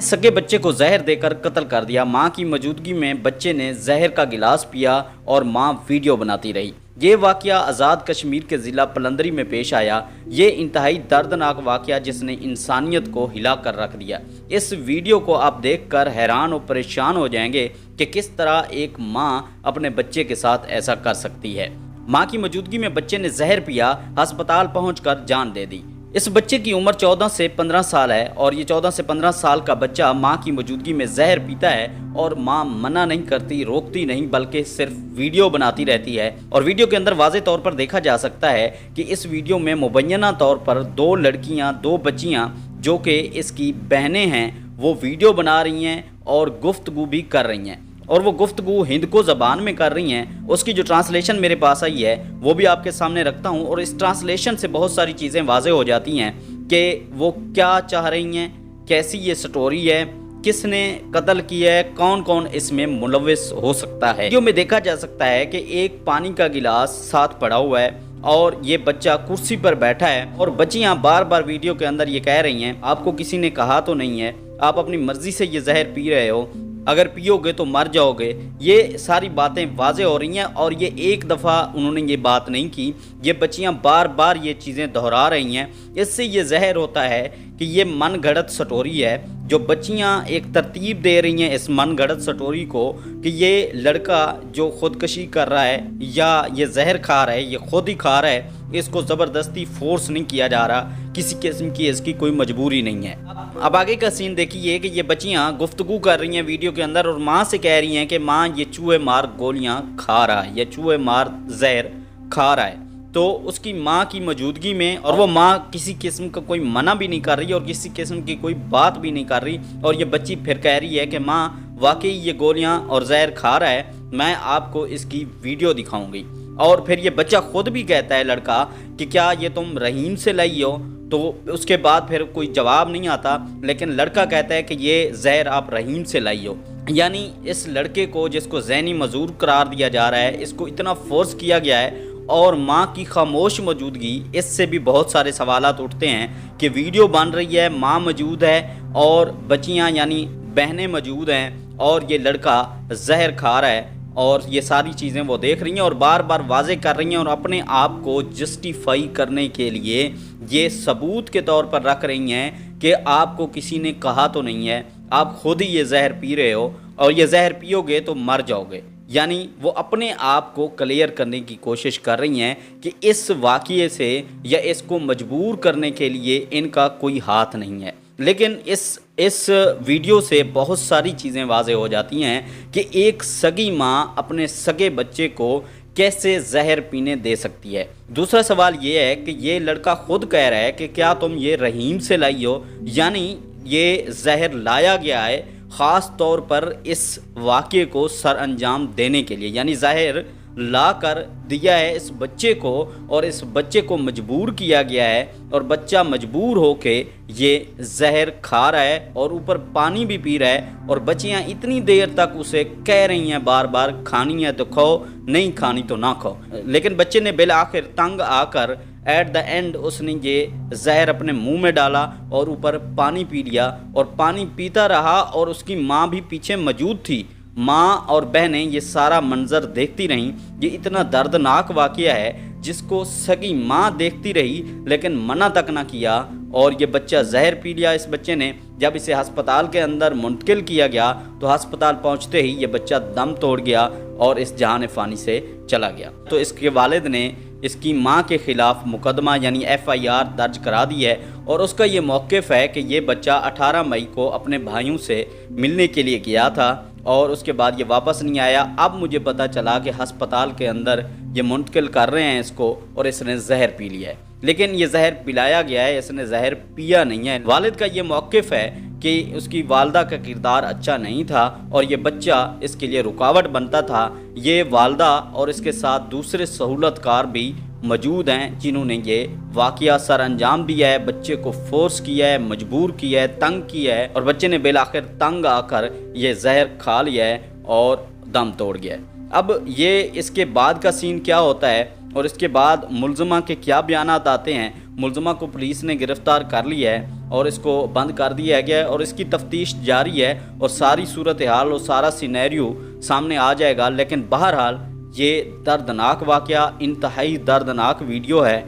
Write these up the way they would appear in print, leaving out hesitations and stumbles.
सगे बच्चे को जहर देकर कत्ल कर दिया। मां की मौजूदगी में बच्चे ने जहर का गिलास पिया और मां वीडियो बनाती रही। ये वाकया आज़ाद कश्मीर के ज़िला पलंदरी में पेश आया। ये इंतहाई दर्दनाक वाकया जिसने इंसानियत को हिला कर रख दिया। इस वीडियो को आप देखकर हैरान और परेशान हो जाएंगे कि किस तरह एक मां अपने बच्चे के साथ ऐसा कर सकती है। मां की मौजूदगी में बच्चे ने जहर पिया, अस्पताल पहुंचकर जान दे दी। इस बच्चे की उम्र 14 से 15 साल है और ये 14 से 15 साल का बच्चा मां की मौजूदगी में जहर पीता है और मां मना नहीं करती, रोकती नहीं, बल्कि सिर्फ वीडियो बनाती रहती है। और वीडियो के अंदर वाज़े तौर पर देखा जा सकता है कि इस वीडियो में मुबैना तौर पर दो लड़कियां, दो बच्चियां जो कि इसकी बहनें हैं, वो वीडियो बना रही हैं और गुफ्तगू भी कर रही हैं। और वो गुफ्तगू हिंदको ज़बान में कर रही हैं। उसकी जो ट्रांसलेशन मेरे पास आई है वो भी आपके सामने रखता हूँ। और इस ट्रांसलेशन से बहुत सारी चीज़ें वाज़े हो जाती हैं कि वो क्या चाह रही हैं, कैसी ये स्टोरी है, किसने कत्ल किया है, कौन कौन इसमें मुलविस हो सकता है। वीडियो में देखा जा सकता है कि एक पानी का गिलास साथ पड़ा हुआ है और ये बच्चा कुर्सी पर बैठा है और बच्चियां बार बार वीडियो के अंदर ये कह रही हैं, आपको किसी ने कहा तो नहीं है, आप अपनी मर्जी से ये जहर पी रहे हो, अगर पियोगे तो मर जाओगे। ये सारी बातें वाज़े हो रही हैं और ये एक दफ़ा उन्होंने ये बात नहीं की, ये बच्चियां बार बार ये चीज़ें दोहरा रही हैं। इससे ये ज़हर होता है कि ये मन गढ़ंत स्टोरी है। जो बच्चियां एक तरतीब दे रही हैं इस मन गढ़ंत स्टोरी को कि ये लड़का जो ख़ुदकशी कर रहा है या ये जहर खा रहा है, ये खुद ही खा रहा है, इसको ज़बरदस्ती फोर्स नहीं किया जा रहा, किसी किस्म की इसकी कोई मजबूरी नहीं है। अब आगे का सीन देखिए कि ये बच्चियां गुफ्तगू कर रही हैं वीडियो के अंदर और माँ से कह रही हैं कि माँ ये चूहे मार गोलियां खा रहा है, ये चूहे मार जहर खा रहा है। तो उसकी माँ की मौजूदगी में, और वो माँ किसी किस्म का कोई मना भी नहीं कर रही और किसी किस्म की कोई बात भी नहीं कर रही। और ये बच्ची फिर कह रही है कि माँ वाकई ये गोलियां और जहर खा रहा है, मैं आपको इसकी वीडियो दिखाऊंगी। और फिर ये बच्चा खुद भी कहता है, लड़का, कि क्या ये तुम रहीम से लाई हो? तो उसके बाद फिर कोई जवाब नहीं आता, लेकिन लड़का कहता है कि ये जहर आप रहीम से लाई हो। यानी इस लड़के को, जिसको ज़हनी मजूर करार दिया जा रहा है, इसको इतना फोर्स किया गया है। और माँ की खामोश मौजूदगी, इससे भी बहुत सारे सवालात उठते हैं कि वीडियो बन रही है, माँ मौजूद है और बच्चियाँ यानी बहनें मौजूद हैं और ये लड़का जहर खा रहा है और ये सारी चीज़ें वो देख रही हैं और बार बार वाज़े कर रही हैं और अपने आप को जस्टिफाई करने के लिए ये सबूत के तौर पर रख रही हैं कि आपको किसी ने कहा तो नहीं है, आप खुद ही ये जहर पी रहे हो और ये जहर पियोगे तो मर जाओगे। यानी वो अपने आप को क्लियर करने की कोशिश कर रही हैं कि इस वाक़ये से या इसको मजबूर करने के लिए इनका कोई हाथ नहीं है। लेकिन इस वीडियो से बहुत सारी चीज़ें वाज़े हो जाती हैं कि एक सगी माँ अपने सगे बच्चे को कैसे जहर पीने दे सकती है। दूसरा सवाल ये है कि ये लड़का खुद कह रहा है कि क्या तुम ये रहीम से लाई हो, यानी ये जहर लाया गया है ख़ास तौर पर इस वाक़ये को सर अंजाम देने के लिए, यानी ज़ाहिर ला कर दिया है इस बच्चे को और इस बच्चे को मजबूर किया गया है और बच्चा मजबूर होके ये जहर खा रहा है और ऊपर पानी भी पी रहा है। और बच्चियाँ इतनी देर तक उसे कह रही हैं बार बार, खानी है तो खाओ, नहीं खानी तो ना खाओ। लेकिन बच्चे ने बिल आखिर तंग आकर एट द एंड उसने ये जहर अपने मुंह में डाला और ऊपर पानी पी लिया और पानी पीता रहा और उसकी माँ भी पीछे मौजूद थी। माँ और बहनें ये सारा मंजर देखती रहीं। ये इतना दर्दनाक वाक़या है जिसको सगी माँ देखती रही लेकिन मना तक ना किया और ये बच्चा जहर पी लिया इस बच्चे ने। जब इसे अस्पताल के अंदर मुंतकिल किया गया तो अस्पताल पहुंचते ही ये बच्चा दम तोड़ गया और इस जहान फ़ानी से चला गया। तो इसके वालिद ने इसकी माँ के ख़िलाफ़ मुकदमा यानी FIR दर्ज करा दी है और उसका ये मौक़िफ़ है कि ये बच्चा 18 मई को अपने भाइयों से मिलने के लिए गया था और उसके बाद ये वापस नहीं आया। अब मुझे पता चला कि अस्पताल के अंदर ये मुंतकिल कर रहे हैं इसको और इसने जहर पी लिया है, लेकिन ये जहर पिलाया गया है, इसने जहर पिया नहीं है। वालिद का ये मौक़िफ़ है कि उसकी वालदा का किरदार अच्छा नहीं था और ये बच्चा इसके लिए रुकावट बनता था। ये वालदा और इसके साथ दूसरे सहूलतकार भी मौजूद हैं जिन्होंने ये वाक़या सर अंजाम दिया है, बच्चे को फोर्स किया है, मजबूर किया है, तंग किया है और बच्चे ने बिलाखिर तंग आकर ये जहर खा लिया है और दम तोड़ गया है। अब ये इसके बाद का सीन क्या होता है اور اس کے بعد ملزمہ کے کیا بیانات آتے ہیں۔ ملزمہ کو پولیس نے گرفتار کر لیا ہے اور اس کو بند کر دیا گیا ہے اور اس کی تفتیش جاری ہے اور ساری صورتحال اور سارا سینیریو سامنے آ جائے گا۔ لیکن بہرحال یہ دردناک واقعہ، انتہائی دردناک ویڈیو ہے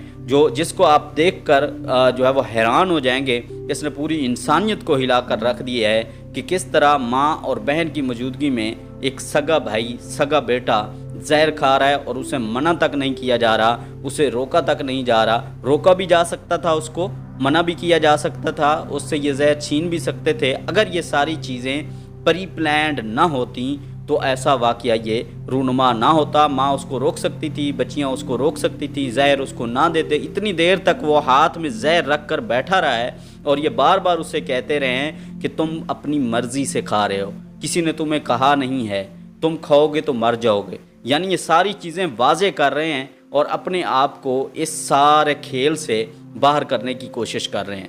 جس کو آپ دیکھ کر جو ہے وہ حیران ہو جائیں گے۔ اس نے پوری انسانیت کو ہلا کر رکھ دیا ہے کہ کس طرح ماں اور بہن کی موجودگی میں ایک سگا بھائی، سگا بیٹا زہر کھا رہا ہے اور اسے منع تک نہیں کیا جا رہا، اسے روکا تک نہیں جا رہا۔ روکا بھی جا سکتا تھا، اس کو منع بھی کیا جا سکتا تھا، اس سے یہ زہر چھین بھی سکتے تھے۔ اگر یہ ساری چیزیں پری پلانڈ نہ ہوتی تو ایسا واقعہ یہ رونما نہ ہوتا۔ ماں اس کو روک سکتی تھی، بچیاں اس کو روک سکتی تھی، زہر اس کو نہ دیتے۔ اتنی دیر تک وہ ہاتھ میں زہر رکھ کر بیٹھا رہا ہے اور یہ بار بار اسے کہتے رہے ہیں کہ تم اپنی مرضی سے کھا رہے ہو، کسی نے تمہیں کہا نہیں ہے، تم کھاؤ گے تو مر جاؤ گے۔ یعنی یہ ساری چیزیں واضح کر رہے ہیں اور اپنے آپ کو اس سارے کھیل سے باہر کرنے کی کوشش کر رہے ہیں۔